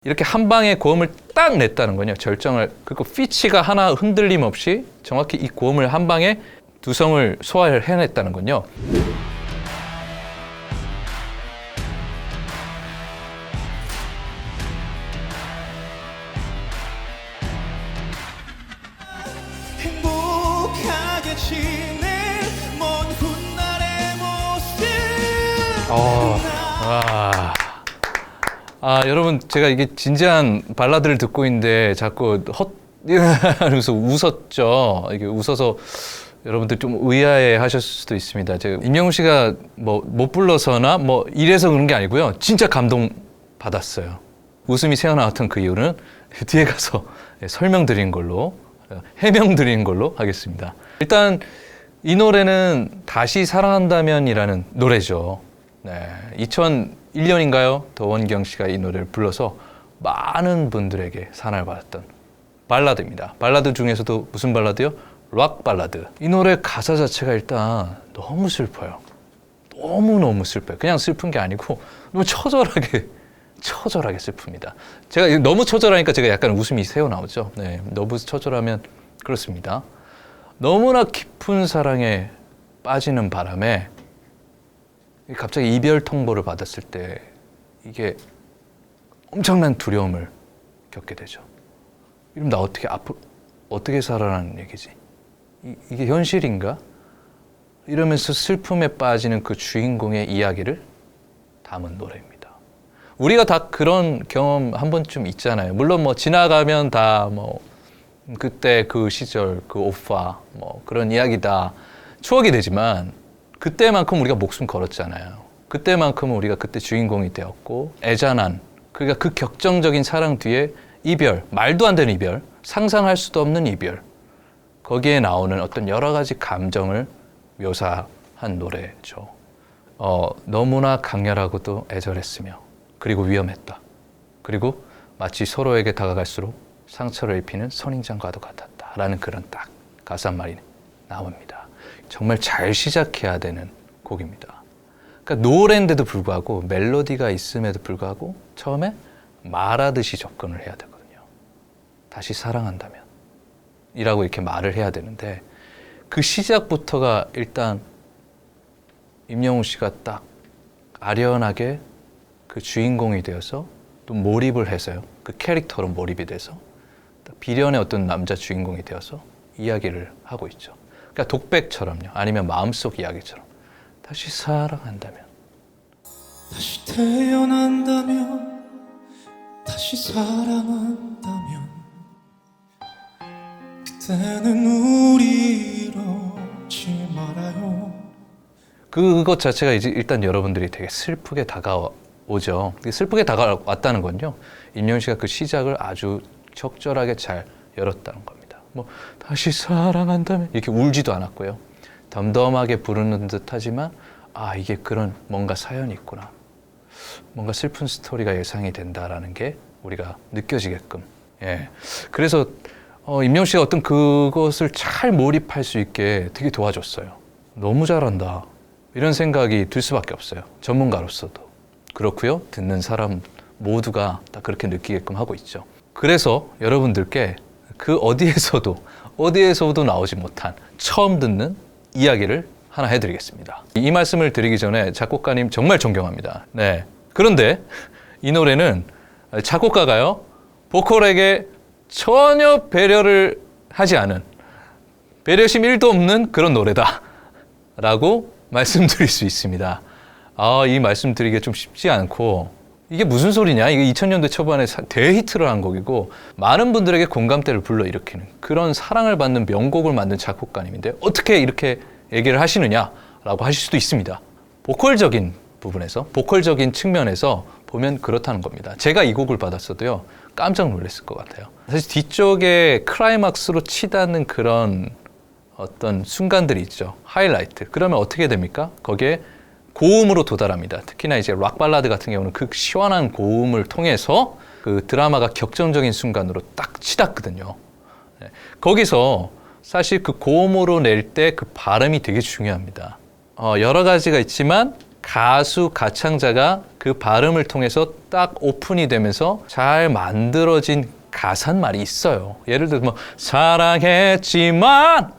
이렇게 한 방에 고음을 딱 냈다는 거요. 절정을. 그리고 피치가 하나 흔들림 없이 정확히 이 고음을 한 방에 두 성을 소화를 해냈다는 건요. 행복하게 지낼 먼 훗날의 모습. 여러분, 제가 이게 진지한 발라드를 듣고 있는데 자꾸 이러면서 웃었죠. 이게 웃어서 여러분들 좀 의아해 하셨을 수도 있습니다. 제가 임영웅 씨가 못 불러서나 이래서 그런 게 아니고요. 진짜 감동 받았어요. 웃음이 새어나왔던 그 이유는 뒤에 가서 설명드리는 걸로, 해명드리는 걸로 하겠습니다. 일단 이 노래는 다시 사랑한다면이라는 노래죠. 네, 2001년인가요? 더원경 씨가 이 노래를 불러서 많은 분들에게 사랑을 받았던 발라드입니다. 발라드 중에서도 무슨 발라드요? 락 발라드. 이 노래 가사 자체가 일단 너무 슬퍼요. 너무너무 슬퍼요. 그냥 슬픈 게 아니고 너무 처절하게 슬픕니다. 제가 너무 처절하니까 제가 약간 웃음이 새어나오죠. 네, 너무 처절하면 그렇습니다. 너무나 깊은 사랑에 빠지는 바람에 갑자기 이별 통보를 받았을 때 이게 엄청난 두려움을 겪게 되죠. 이러면 나 어떻게 살아라는 얘기지? 이게 현실인가? 이러면서 슬픔에 빠지는 그 주인공의 이야기를 담은 노래입니다. 우리가 다 그런 경험 한 번쯤 있잖아요. 물론 지나가면 다 그때 그 시절 그 오빠 그런 이야기다 추억이 되지만 그때만큼 우리가 목숨 걸었잖아요. 그때만큼 우리가 그때 주인공이 되었고 애잔한 그러니까 그 격정적인 사랑 뒤에 이별, 말도 안 되는 이별, 상상할 수도 없는 이별 거기에 나오는 어떤 여러 가지 감정을 묘사한 노래죠. 너무나 강렬하고도 애절했으며 그리고 위험했다. 그리고 마치 서로에게 다가갈수록 상처를 입히는 선인장과도 같았다라는 그런 딱 가사 말이 나옵니다. 정말 잘 시작해야 되는 곡입니다. 그러니까 노래인데도 불구하고 멜로디가 있음에도 불구하고 처음에 말하듯이 접근을 해야 되거든요. 다시 사랑한다면 이라고 이렇게 말을 해야 되는데 그 시작부터가 일단 임영웅 씨가 딱 아련하게 그 주인공이 되어서 또 몰입을 해서요. 그 캐릭터로 몰입이 돼서 비련의 어떤 남자 주인공이 되어서 이야기를 하고 있죠. 그러니까 독백처럼요. 아니면 마음속 이야기처럼 다시 사랑한다면 다시 태어난다면 다시 사랑한다면 그때는 우리 이러지 말아요. 그것 자체가 이제 일단 여러분들이 되게 슬프게 다가오죠. 슬프게 다가왔다는 건요. 임영웅 씨가 그 시작을 아주 적절하게 잘 열었다는 겁니다. 다시 사랑한다면 이렇게 울지도 않았고요. 덤덤하게 부르는 듯 하지만 이게 그런 뭔가 사연이 있구나. 뭔가 슬픈 스토리가 예상이 된다라는 게 우리가 느껴지게끔. 예. 그래서 임영웅 씨가 어떤 그것을 잘 몰입할 수 있게 되게 도와줬어요. 너무 잘한다. 이런 생각이 들 수밖에 없어요. 전문가로서도. 그렇고요. 듣는 사람 모두가 다 그렇게 느끼게끔 하고 있죠. 그래서 여러분들께 그 어디에서도 나오지 못한 처음 듣는 이야기를 하나 해드리겠습니다. 이 말씀을 드리기 전에 작곡가님 정말 존경합니다. 네. 그런데 이 노래는 작곡가가요, 보컬에게 전혀 배려를 하지 않은 배려심 1도 없는 그런 노래다 라고 말씀드릴 수 있습니다. 이 말씀 드리기가 좀 쉽지 않고 이게 무슨 소리냐? 이게 2000년대 초반에 대히트를 한 곡이고 많은 분들에게 공감대를 불러일으키는 그런 사랑을 받는 명곡을 만든 작곡가님인데 어떻게 이렇게 얘기를 하시느냐라고 하실 수도 있습니다. 보컬적인 부분에서, 보컬적인 측면에서 보면 그렇다는 겁니다. 제가 이 곡을 받았어도요, 깜짝 놀랐을 것 같아요. 사실 뒤쪽에 클라이막스로 치닫는 그런 어떤 순간들이 있죠. 하이라이트. 그러면 어떻게 됩니까? 거기에 고음으로 도달합니다. 특히나 이제 락 발라드 같은 경우는 그 시원한 고음을 통해서 그 드라마가 격정적인 순간으로 딱 치닫거든요. 거기서 사실 그 고음으로 낼 때 그 발음이 되게 중요합니다. 여러 가지가 있지만 가수, 가창자가 그 발음을 통해서 딱 오픈이 되면서 잘 만들어진 가사말이 있어요. 예를 들어서 뭐 사랑했지만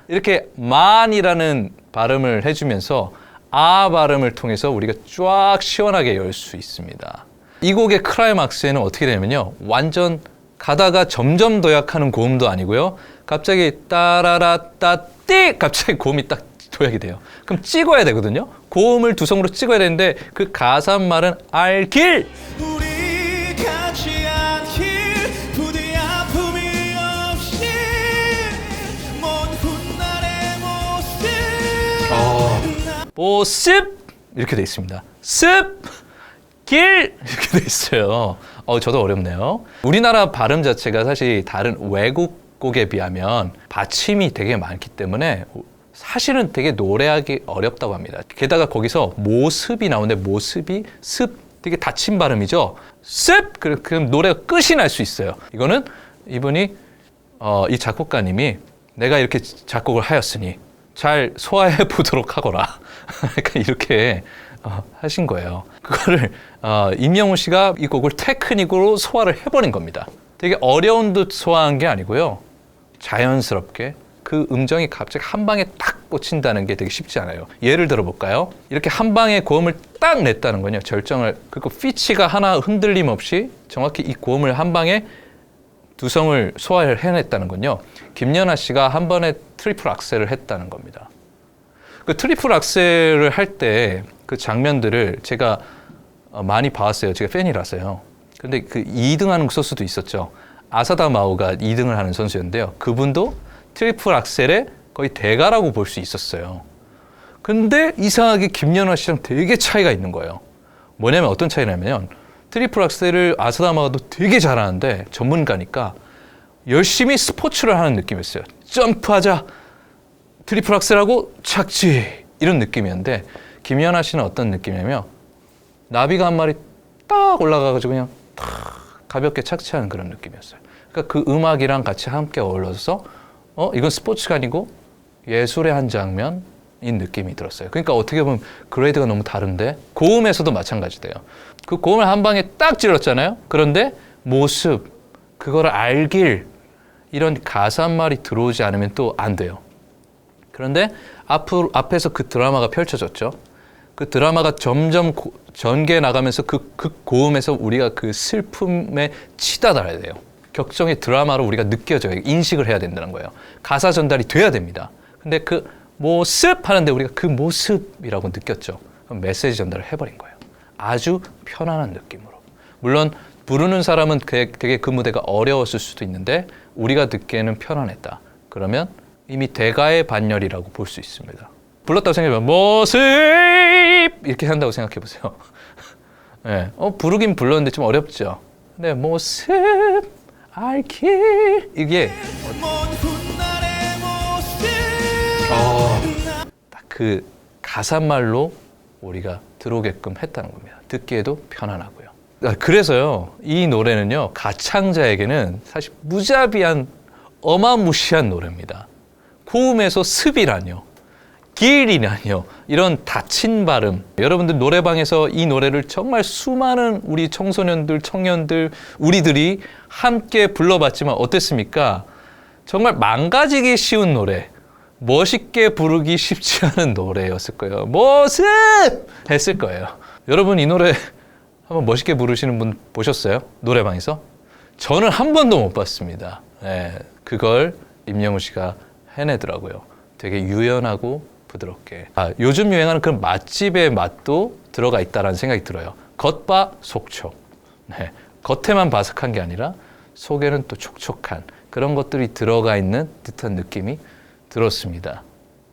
이렇게 만이라는 발음을 해주면서 아 발음을 통해서 우리가 쫙 시원하게 열 수 있습니다. 이 곡의 클라이막스에는 어떻게 되냐면요. 완전 가다가 점점 도약하는 고음도 아니고요. 갑자기 따라라따띠 갑자기 고음이 딱 도약이 돼요. 그럼 찍어야 되거든요. 고음을 두성으로 찍어야 되는데 그 가사말은 알길 우리 같이 안길 부디 아픔이 없이 먼 훗날의 모습 모습 이렇게 돼 있습니다. 습, 길 이렇게 돼 있어요. 저도 어렵네요. 우리나라 발음 자체가 사실 다른 외국 곡에 비하면 받침이 되게 많기 때문에 사실은 되게 노래하기 어렵다고 합니다. 게다가 거기서 모습이 나오는데 모습이 습 되게 닫힌 발음이죠. 습 그럼 노래가 끝이 날 수 있어요. 이거는 이분이 이 작곡가님이 내가 이렇게 작곡을 하였으니 잘 소화해 보도록 하거라. 그러니까 이렇게 하신 거예요. 그거를 임영웅 씨가 이 곡을 테크닉으로 소화를 해버린 겁니다. 되게 어려운 듯 소화한 게 아니고요. 자연스럽게 그 음정이 갑자기 한 방에 딱 꽂힌다는 게 되게 쉽지 않아요. 예를 들어 볼까요? 이렇게 한 방에 고음을 딱 냈다는 건요. 절정을 그리고 피치가 하나 흔들림 없이 정확히 이 고음을 한 방에 두성을 소화를 해냈다는 건요. 김연아 씨가 한 번에 트리플 악셀을 했다는 겁니다. 그 트리플 악셀을 할 때 그 장면들을 제가 많이 봐왔어요. 제가 팬이라서요. 근데 그 2등 하는 선수도 있었죠. 아사다 마오가 2등을 하는 선수였는데요. 그분도 트리플 악셀의 거의 대가라고 볼 수 있었어요. 근데 이상하게 김연아 씨랑 되게 차이가 있는 거예요. 뭐냐면 어떤 차이냐면 트리플 악셀을 아사다 마오도 되게 잘하는데 전문가니까 열심히 스포츠를 하는 느낌이었어요. 점프하자, 트리플 악셀하고 착지 이런 느낌이었는데 김연아 씨는 어떤 느낌이냐면 나비가 한 마리 딱 올라가가지고 그냥 탁 가볍게 착지하는 그런 느낌이었어요. 그러니까 그 음악이랑 같이 함께 어울러서 이건 스포츠가 아니고 예술의 한 장면인 느낌이 들었어요. 그러니까 어떻게 보면 그레이드가 너무 다른데 고음에서도 마찬가지돼요. 그 고음을 한 방에 딱 찔렀잖아요. 그런데 모습, 그거를 알길 이런 가사말이 들어오지 않으면 또 안 돼요. 그런데 앞에서 그 드라마가 펼쳐졌죠. 그 드라마가 점점 전개 나가면서 그 고음에서 우리가 그 슬픔에 치닫아야 돼요. 격정의 드라마로 우리가 느껴져요. 인식을 해야 된다는 거예요. 가사 전달이 돼야 됩니다. 근데 그 모습 하는데 우리가 그 모습이라고 느꼈죠. 그럼 메시지 전달을 해버린 거예요. 아주 편안한 느낌으로. 물론 부르는 사람은 되게 그 무대가 어려웠을 수도 있는데 우리가 듣기에는 편안했다. 그러면 이미 대가의 반열이라고 볼 수 있습니다. 불렀다고 생각해보면 모습 이렇게 한다고 생각해 보세요. 네. 부르긴 불렀는데 좀 어렵죠. 근데 모습 알길 이게 딱 그 가사말로 우리가 들어오게끔 했다는 겁니다. 듣기에도 편안하고요. 그래서요 이 노래는요 가창자에게는 사실 무자비한 어마무시한 노래입니다. 고음에서 습이라뇨, 길이라뇨, 이런 닫힌 발음. 여러분들 노래방에서 이 노래를 정말 수많은 우리 청소년들, 청년들, 우리들이 함께 불러봤지만 어땠습니까? 정말 망가지기 쉬운 노래, 멋있게 부르기 쉽지 않은 노래였을 거예요. 모습! 했을 거예요. 여러분 이 노래 한번 멋있게 부르시는 분 보셨어요? 노래방에서? 저는 한 번도 못 봤습니다. 네, 그걸 임영웅 씨가 해내더라고요. 되게 유연하고 부드럽게. 요즘 유행하는 그런 맛집의 맛도 들어가 있다는 생각이 들어요. 겉바 속촉. 네, 겉에만 바삭한 게 아니라 속에는 또 촉촉한 그런 것들이 들어가 있는 듯한 느낌이 들었습니다.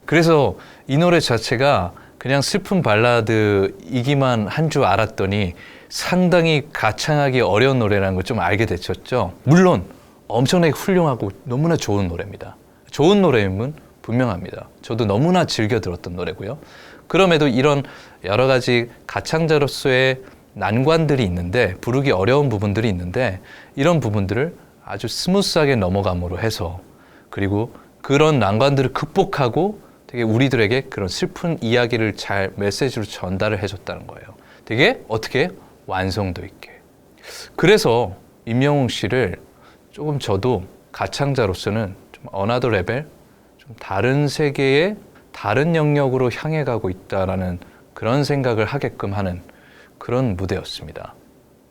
그래서 이 노래 자체가 그냥 슬픈 발라드이기만 한 줄 알았더니 상당히 가창하기 어려운 노래라는 걸 좀 알게 됐었죠. 물론 엄청나게 훌륭하고 너무나 좋은 노래입니다. 좋은 노래임은 분명합니다. 저도 너무나 즐겨 들었던 노래고요. 그럼에도 이런 여러 가지 가창자로서의 난관들이 있는데 부르기 어려운 부분들이 있는데 이런 부분들을 아주 스무스하게 넘어감으로 해서 그리고 그런 난관들을 극복하고 되게 우리들에게 그런 슬픈 이야기를 잘 메시지로 전달을 해줬다는 거예요. 되게 어떻게 완성도 있게. 그래서 임영웅 씨를 조금 저도 가창자로서는 좀 어나더 레벨, 좀 다른 세계의 다른 영역으로 향해 가고 있다라는 그런 생각을 하게끔 하는 그런 무대였습니다.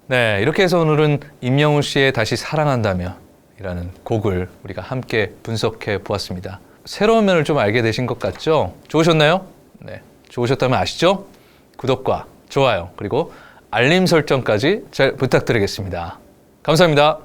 네, 이렇게 해서 오늘은 임영웅 씨의 다시 사랑한다면 이라는 곡을 우리가 함께 분석해 보았습니다. 새로운 면을 좀 알게 되신 것 같죠? 좋으셨나요? 네, 좋으셨다면 아시죠? 구독과 좋아요 그리고 알림 설정까지 잘 부탁드리겠습니다. 감사합니다.